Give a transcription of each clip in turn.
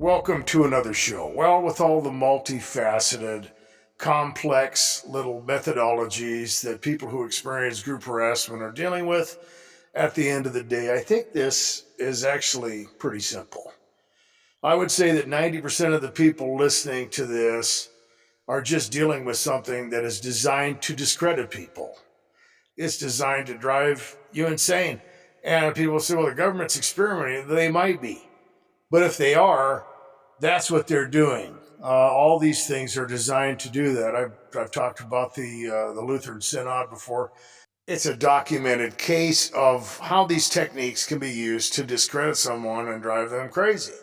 Welcome to another show. Well, with all the multifaceted, complex little methodologies that people who experience group harassment are dealing with, at the end of the day, I think this is actually pretty simple. I would say that 90% of the people listening to this are just dealing with something that is designed to discredit people. It's designed to drive you insane. And people say, well, the government's experimenting. They might be. But if they are, that's what they're doing. All these things are designed to do that. I've talked about the Lutheran Synod before. It's a documented case of how these techniques can be used to discredit someone and drive them crazy.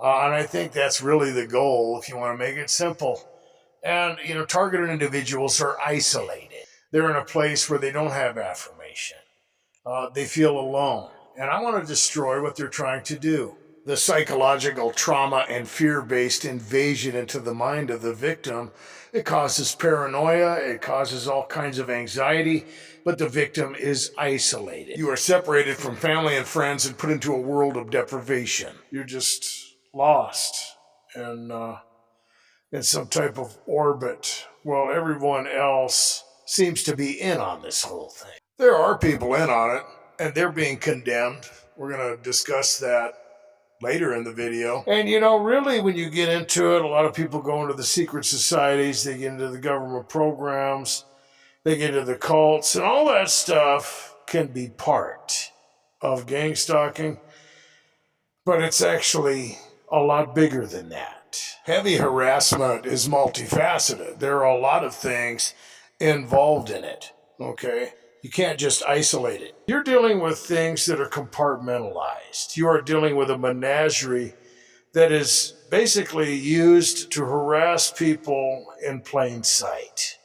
And I think that's really the goal if you want to make it simple. And, targeted individuals are isolated. They're in a place where they don't have affirmation. They feel alone. And I want to destroy what they're trying to do. The psychological trauma and fear-based invasion into the mind of the victim, it causes paranoia, it causes all kinds of anxiety, but the victim is isolated. You are separated from family and friends and put into a world of deprivation. You're just lost in some type of orbit. Well, everyone else seems to be in on this whole thing. There are people in on it, and they're being condemned. We're going to discuss that later in the video. And really when you get into it, a lot of people go into the secret societies, they get into the government programs, they get into the cults, and all that stuff can be part of gang stalking, but it's actually a lot bigger than that. Heavy harassment is multifaceted. There are a lot of things involved in it, okay? You can't just isolate it. You're dealing with things that are compartmentalized. You are dealing with a menagerie that is basically used to harass people in plain sight,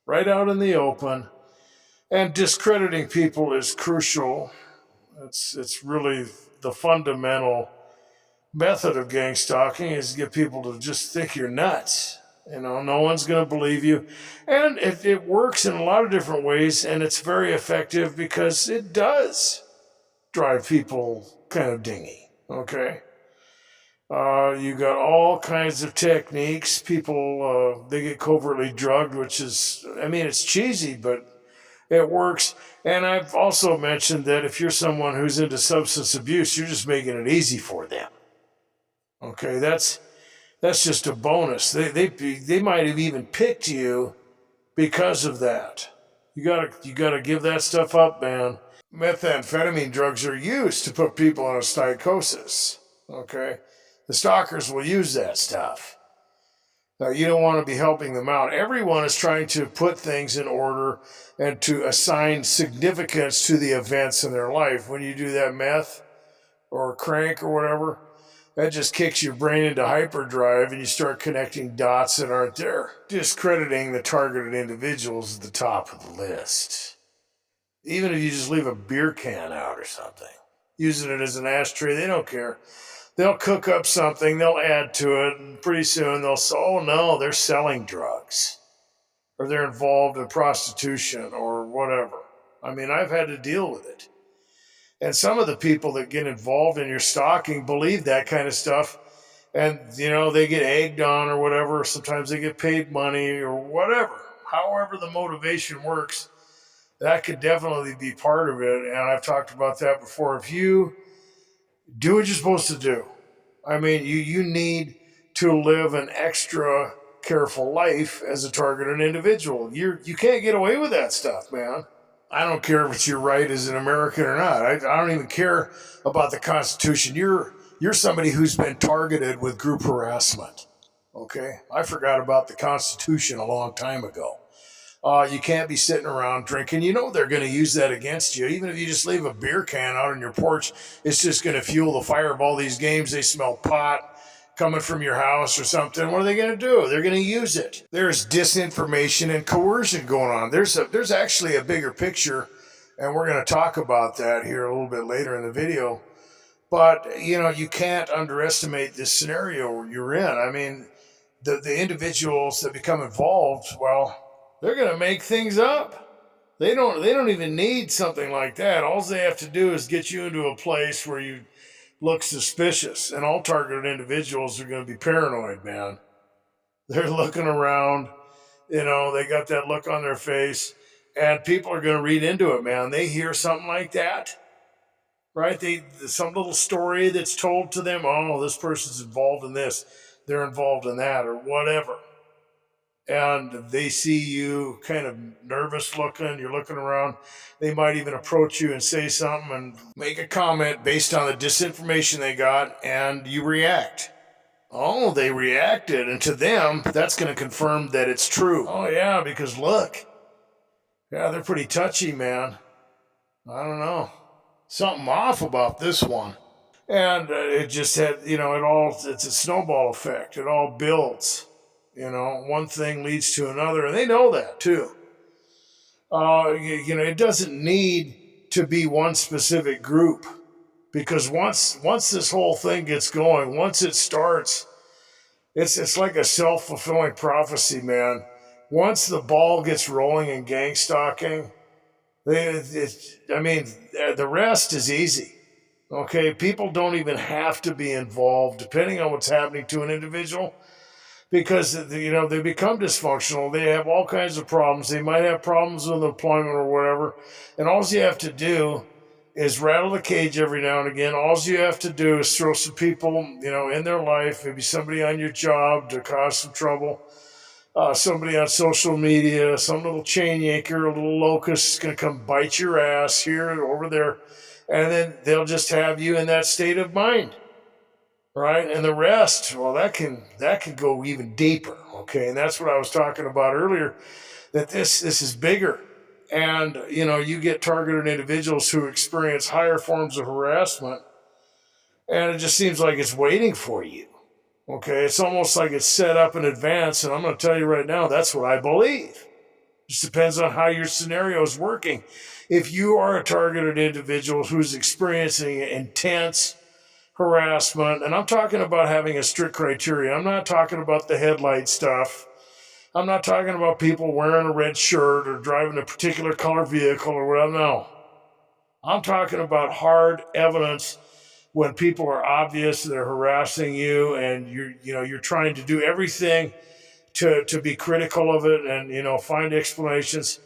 right out in the open. And discrediting people is crucial. It's really the fundamental method of gang stalking, is to get people to just think you're nuts. No one's going to believe you. And it works in a lot of different ways, and it's very effective because it does drive people kind of dingy, okay? You got all kinds of techniques. People, they get covertly drugged, which is, it's cheesy, but it works. And I've also mentioned that if you're someone who's into substance abuse, you're just making it easy for them. Okay, that's just a bonus. They might have even picked you because of that. You gotta give that stuff up, man. Methamphetamine drugs are used to put people in a psychosis. Okay, the stalkers will use that stuff. Now, you don't want to be helping them out. Everyone is trying to put things in order and to assign significance to the events in their life. When you do that meth or crank or whatever, that just kicks your brain into hyperdrive and you start connecting dots that aren't there. Discrediting the targeted individuals at the top of the list. Even if you just leave a beer can out or something, using it as an ashtray, they don't care. They'll cook up something, they'll add to it, and pretty soon they'll say, oh no, they're selling drugs. Or they're involved in prostitution or whatever. I've had to deal with it. And some of the people that get involved in your stalking believe that kind of stuff. And, they get egged on or whatever. Sometimes they get paid money or whatever. However the motivation works, that could definitely be part of it. And I've talked about that before. If you do what you're supposed to do, you need to live an extra careful life as a targeted individual. You can't get away with that stuff, man. I don't care if it's your right as an American or not. I don't even care about the Constitution. You're somebody who's been targeted with group harassment. Okay? I forgot about the Constitution a long time ago. You can't be sitting around drinking. They're going to use that against you. Even if you just leave a beer can out on your porch, it's just going to fuel the fire of all these games. They smell pot coming from your house or something. What are they going to do? They're going to use it. There's disinformation and coercion going on. There's actually a bigger picture, and we're going to talk about that here a little bit later in the video. But, you can't underestimate this scenario you're in. The individuals that become involved, well, they're going to make things up. They don't even need something like that. All they have to do is get you into a place where you look suspicious. And all targeted individuals are going to be paranoid, man. They're looking around, they got that look on their face, and people are going to read into it, man. They hear something like that, right? Some little story that's told to them, oh, this person's involved in this, they're involved in that, or whatever. And they see you kind of nervous looking, you're looking around. They might even approach you and say something and make a comment based on the disinformation they got, and you react. Oh, they reacted, and to them, that's going to confirm that it's true. Oh, yeah, because look. Yeah, they're pretty touchy, man. I don't know. Something off about this one. And it just had, it's a snowball effect. It all builds. One thing leads to another, and they know that, too. It doesn't need to be one specific group. Because once this whole thing gets going, once it starts, it's like a self-fulfilling prophecy, man. Once the ball gets rolling in gang stalking, the rest is easy. Okay, people don't even have to be involved, depending on what's happening to an individual, because they become dysfunctional. They have all kinds of problems. They might have problems with employment or whatever, and all you have to do is rattle the cage every now and again. All you have to do is throw some people, in their life, maybe somebody on your job to cause some trouble, somebody on social media, some little chain yanker, a little locust is going to come bite your ass here and over there, and then they'll just have you in that state of mind, right? And the rest, well, that can go even deeper, okay? And that's what I was talking about earlier, that this is bigger. And, you get targeted individuals who experience higher forms of harassment, and it just seems like it's waiting for you. Okay, it's almost like it's set up in advance, and I'm going to tell you right now, that's what I believe. It just depends on how your scenario is working. If you are a targeted individual who's experiencing intense harassment, and I'm talking about having a strict criteria, I'm not talking about the headlight stuff. I'm not talking about people wearing a red shirt or driving a particular color vehicle or whatever. No. I'm talking about hard evidence when people are obvious, they're harassing you, and you're trying to do everything to be critical of it and, find explanations,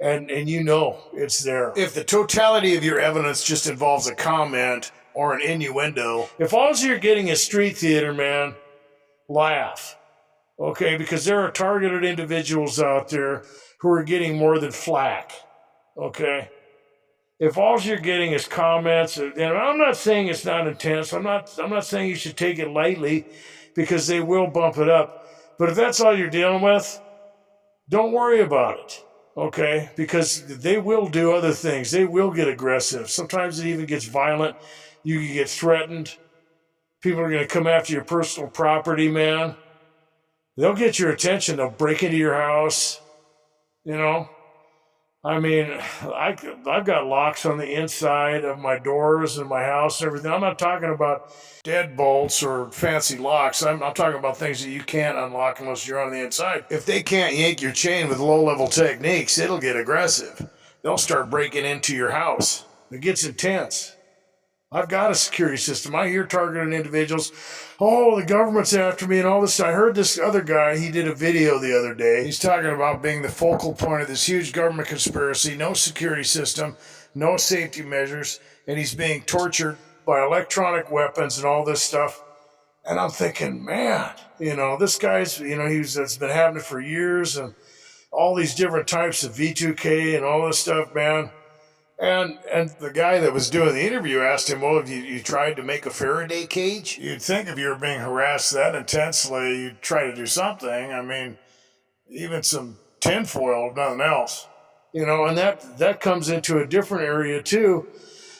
and it's there. If the totality of your evidence just involves a comment or an innuendo, if all you're getting is street theater, man, laugh. Okay, because there are targeted individuals out there who are getting more than flack. Okay? If all you're getting is comments, and I'm not saying it's not intense, I'm not saying you should take it lightly, because they will bump it up. But if that's all you're dealing with, don't worry about it. Okay? Because they will do other things. They will get aggressive. Sometimes it even gets violent. You can get threatened. People are going to come after your personal property, man. They'll get your attention. They'll break into your house. I've got locks on the inside of my doors and my house and everything. I'm not talking about deadbolts or fancy locks. I'm talking about things that you can't unlock unless you're on the inside. If they can't yank your chain with low-level techniques, it'll get aggressive. They'll start breaking into your house. It gets intense. I've got a security system. I hear targeted individuals. Oh, the government's after me and all this. I heard this other guy, he did a video the other day. He's talking about being the focal point of this huge government conspiracy, no security system, no safety measures, and he's being tortured by electronic weapons and all this stuff. And I'm thinking, man, this guy's, it's been happening for years, and all these different types of V2K and all this stuff, man. And the guy that was doing the interview asked him, well, have you tried to make a Faraday cage? You'd think if you were being harassed that intensely, you'd try to do something. Even some tinfoil, if nothing else. And that comes into a different area, too,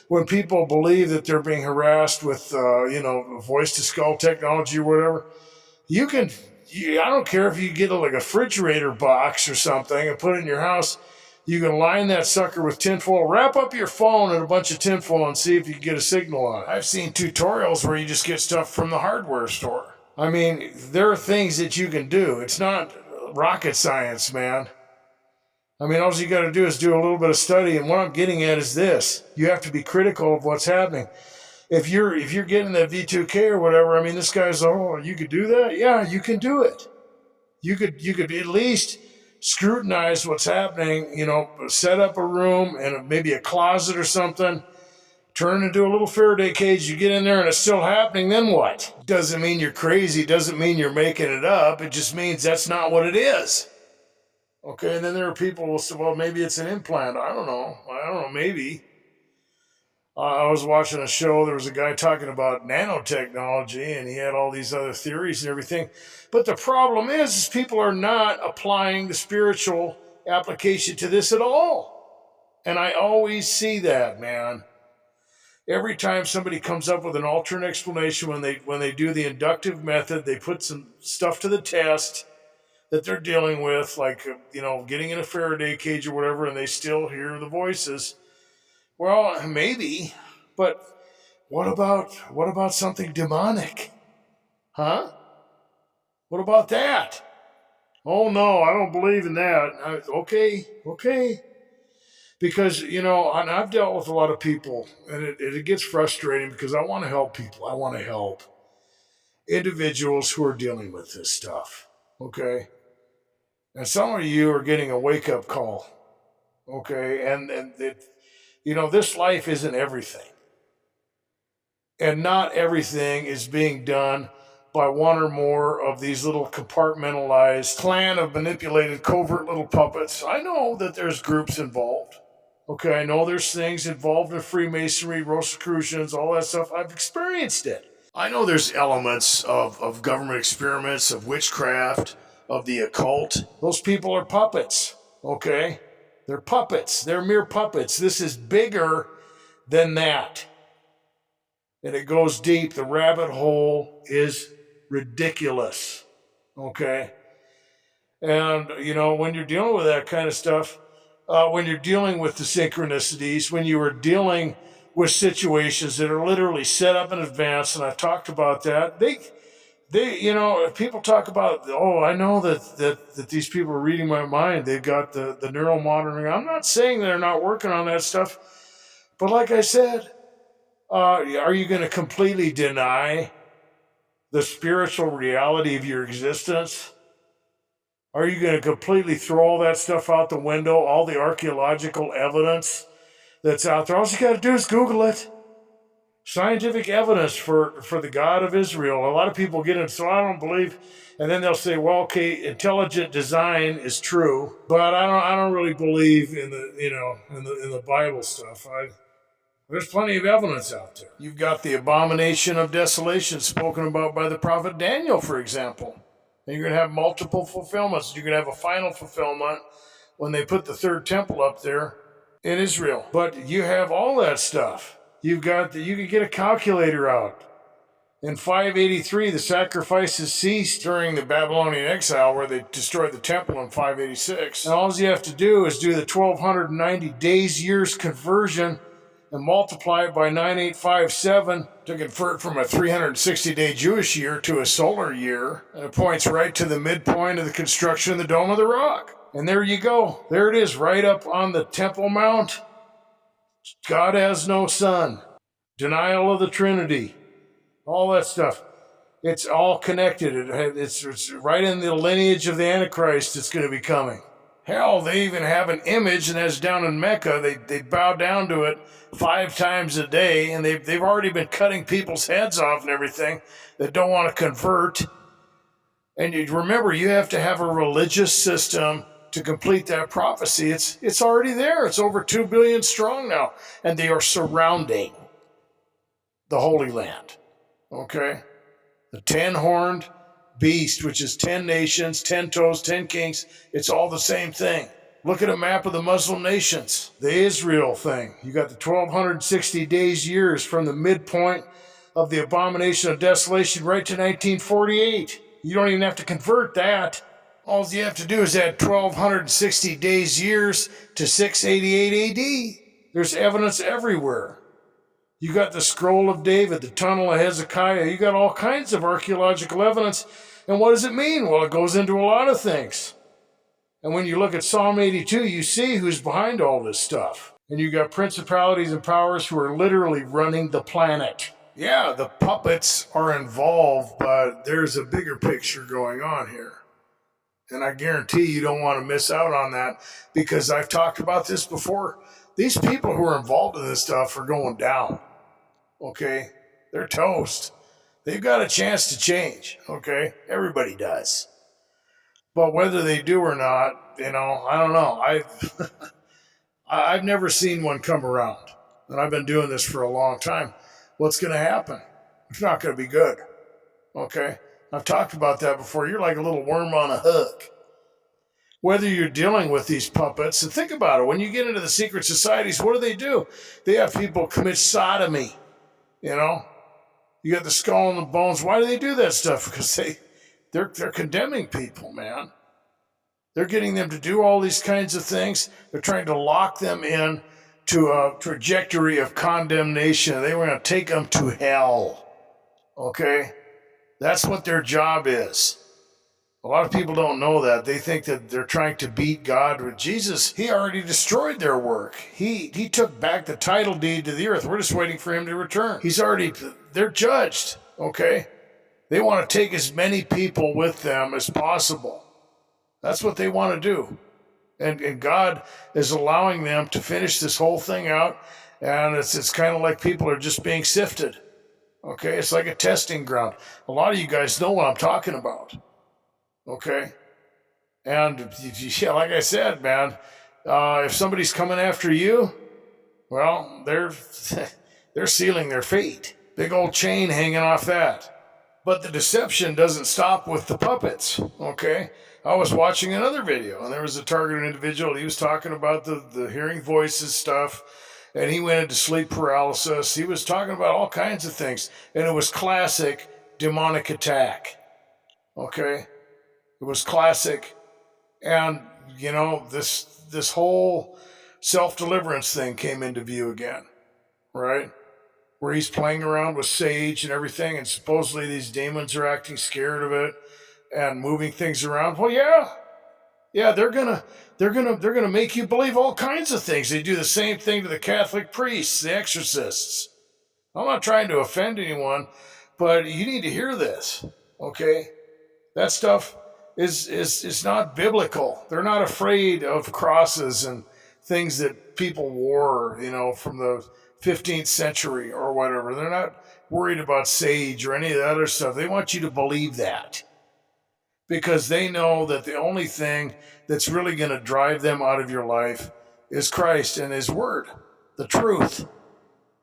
when people believe that they're being harassed with, voice-to-skull technology or whatever. I don't care if you get a refrigerator box or something and put it in your house. You can line that sucker with tinfoil, wrap up your phone in a bunch of tinfoil and see if you can get a signal on it. I've seen tutorials where you just get stuff from the hardware store. There are things that you can do. It's not rocket science, man. All you got to do is do a little bit of study, and what I'm getting at is this. You have to be critical of what's happening. If you're getting that V2K or whatever, I mean, this guy's, oh, you could do that? Yeah, you can do it. You could at least scrutinize what's happening, set up a room and maybe a closet or something, turn it into a little Faraday cage, you get in there and it's still happening, then what? Doesn't mean you're crazy, doesn't mean you're making it up, it just means that's not what it is. Okay, and then there are people who will say, well, maybe it's an implant. I don't know, maybe. I was watching a show, there was a guy talking about nanotechnology, and he had all these other theories and everything. But the problem is people are not applying the spiritual application to this at all. And I always see that, man. Every time somebody comes up with an alternate explanation, when they do the inductive method, they put some stuff to the test that they're dealing with, like getting in a Faraday cage or whatever, and they still hear the voices. Well, maybe, but what about something demonic? Huh? What about that? Oh no, I don't believe in that. Okay. Because, and I've dealt with a lot of people, and it gets frustrating because I want to help people. I want to help individuals who are dealing with this stuff. Okay? And some of you are getting a wake-up call. Okay? And this life isn't everything. And not everything is being done by one or more of these little compartmentalized clan of manipulated covert little puppets. I know that there's groups involved. Okay, I know there's things involved in Freemasonry, Rosicrucians, all that stuff. I've experienced it. I know there's elements of government experiments, of witchcraft, of the occult. Those people are puppets, okay? They're puppets. They're mere puppets. This is bigger than that. And it goes deep. The rabbit hole is ridiculous, okay? And, when you're dealing with that kind of stuff, when you're dealing with the synchronicities, when you are dealing with situations that are literally set up in advance, and I've talked about that, people talk about, oh, I know that these people are reading my mind. They've got the neural monitoring. I'm not saying they're not working on that stuff, but like I said, are you going to completely deny the spiritual reality of your existence? Are you going to completely throw all that stuff out the window, all the archaeological evidence that's out there? All you got to do is Google it. Scientific evidence for the God of Israel. A lot of people get it, so I don't believe, and then they'll say, well, okay, intelligent design is true, but I don't really believe in the Bible stuff. There's plenty of evidence out there. You've got the abomination of desolation spoken about by the prophet Daniel, for example. And you're going to have multiple fulfillments. You're going to have a final fulfillment when they put the third temple up there in Israel. But you have all that stuff. You can get a calculator out. In 583, the sacrifices ceased during the Babylonian exile, where they destroyed the temple in 586. And all you have to do is do the 1290 days, years conversion and multiply it by 9857 to convert from a 360-day Jewish year to a solar year. And it points right to the midpoint of the construction of the Dome of the Rock. And there you go. There it is, right up on the Temple Mount. God has no son. Denial of the Trinity. All that stuff. It's all connected. It's right in the lineage of the Antichrist that's going to be coming. Hell, they even have an image, and that's down in Mecca. They bow down to it 5 times a day, and they've already been cutting people's heads off and everything that don't want to convert. And you remember, you have to have a religious system to complete that prophecy. It's already there. It's over 2 billion strong now, and they are surrounding the Holy Land. Okay? The 10-horned beast, which is 10 nations, 10 toes, 10 kings. It's all the same thing. Look at a map of the Muslim nations, the Israel thing. You got the 1260 days, years from the midpoint of the abomination of desolation right to 1948. You don't even have to convert that. All you have to do is add 1260 days, years to 688 AD. There's evidence everywhere. You got the scroll of David, the tunnel of Hezekiah. You got all kinds of archaeological evidence. And what does it mean? Well, it goes into a lot of things. And when you look at Psalm 82, you see who's behind all this stuff. And you got principalities and powers who are literally running the planet. Yeah, the puppets are involved, but there's a bigger picture going on here. And I guarantee you don't want to miss out on that because I've talked about this before. These people who are involved in this stuff are going down. Okay? They're toast. They've got a chance to change. Okay? Everybody does. But whether they do or not, I don't know. I've never seen one come around. And I've been doing this for a long time. What's going to happen? It's not going to be good. Okay? I've talked about that before. You're like a little worm on a hook. Whether you're dealing with these puppets, and think about it, when you get into the secret societies, what do? They have people commit sodomy. You got the skull and the bones. Why do they do that stuff? Because they're condemning people, man. They're getting them to do all these kinds of things. They're trying to lock them in to a trajectory of condemnation. They were going to take them to hell. Okay? That's what their job is. A lot of people don't know that. They think that they're trying to beat God with Jesus. He already destroyed their work. He took back the title deed to the earth. We're just waiting for him to return. They're judged, okay? They want to take as many people with them as possible. That's what they want to do. And God is allowing them to finish this whole thing out. And it's kind of like people are just being sifted. Okay, it's like a testing ground. A lot of you guys know what I'm talking about. Okay? And yeah, like I said, man, if somebody's coming after you, well, they're sealing their fate. Big old chain hanging off that. But the deception doesn't stop with the puppets, okay? I was watching another video, and there was a targeted individual. He was talking about the hearing voices stuff, and he went into sleep paralysis. He was talking about all kinds of things, and it was classic demonic attack, okay? It was classic. And, this whole self-deliverance thing came into view again, right? Where he's playing around with sage and everything, and supposedly these demons are acting scared of it and moving things around. Well, yeah, they're gonna make you believe all kinds of things. They do the same thing to the Catholic priests, the exorcists. I'm not trying to offend anyone, but you need to hear this, okay? That stuff is not biblical. They're not afraid of crosses and things that people wore, from the 15th century or whatever. They're not worried about sage or any of the other stuff. They want you to believe that because they know that the only thing that's really going to drive them out of your life is Christ and his word, the truth.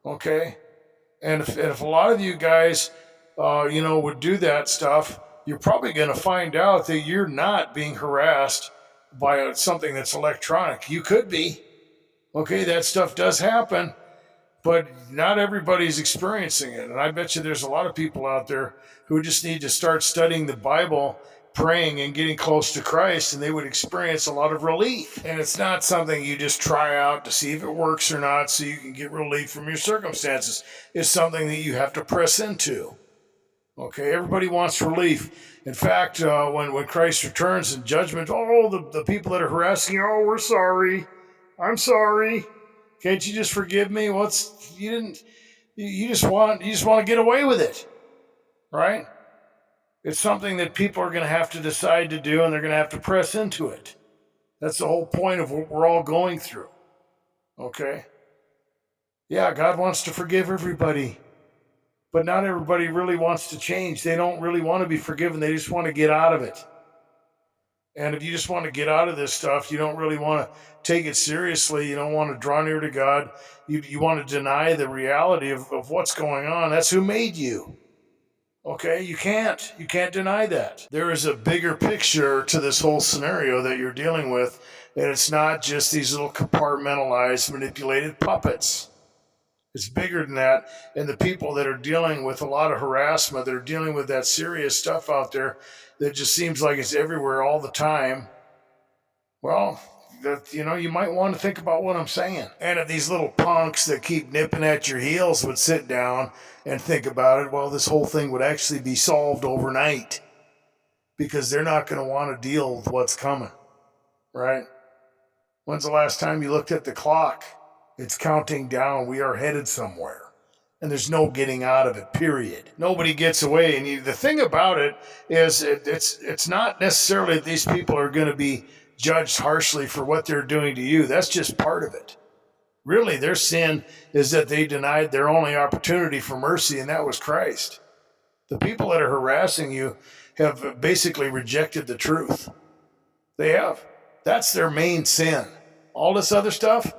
Okay? And if a lot of you guys, would do that stuff, you're probably going to find out that you're not being harassed by something that's electronic. You could be. Okay, that stuff does happen, but not everybody's experiencing it. And I bet you there's a lot of people out there who just need to start studying the Bible, praying and getting close to Christ, and they would experience a lot of relief. And it's not something you just try out to see if it works or not so you can get relief from your circumstances. It's something that you have to press into. Okay, everybody wants relief. In fact, when Christ returns in judgment, the people that are harassing you, we're sorry. I'm sorry. Can't you just forgive me? You just want to get away with it, right? It's something that people are going to have to decide to do, and they're going to have to press into it. That's the whole point of what we're all going through. Okay? Yeah, God wants to forgive everybody. But not everybody really wants to change. They don't really want to be forgiven. They just want to get out of it. And if you just want to get out of this stuff, you don't really want to take it seriously. You don't want to draw near to God. You want to deny the reality of what's going on. That's who made you. Okay? You can't deny that. There is a bigger picture to this whole scenario that you're dealing with. And it's not just these little compartmentalized, manipulated puppets. It's bigger than that. And the people that are dealing with a lot of harassment, that are dealing with that serious stuff out there that just seems like it's everywhere all the time, well, you might want to think about what I'm saying. And if these little punks that keep nipping at your heels would sit down and think about it, well, this whole thing would actually be solved overnight because they're not going to want to deal with what's coming, right? When's the last time you looked at the clock? It's counting down. We are headed somewhere. and there's no getting out of it, period. Nobody gets away. And the thing about it is it's not necessarily that these people are going to be judged harshly for what they're doing to you. That's just part of it. Really, their sin is that they denied their only opportunity for mercy, and that was Christ. The people that are harassing you have basically rejected the truth. They have. That's their main sin. All this other stuff,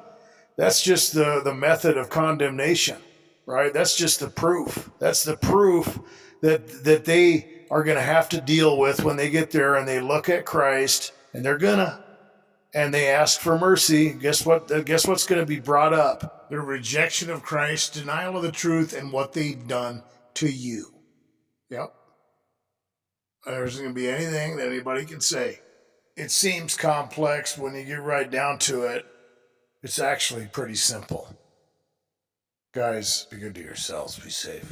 that's just the method of condemnation, right? That's just the proof. That's the proof that they are going to have to deal with when they get there and they look at Christ, and and they ask for mercy. Guess what? Guess what's going to be brought up? Their rejection of Christ, denial of the truth, and what they've done to you. Yep. There isn't going to be anything that anybody can say. It seems complex when you get right down to it. It's actually pretty simple. Guys, be good to yourselves. Be safe.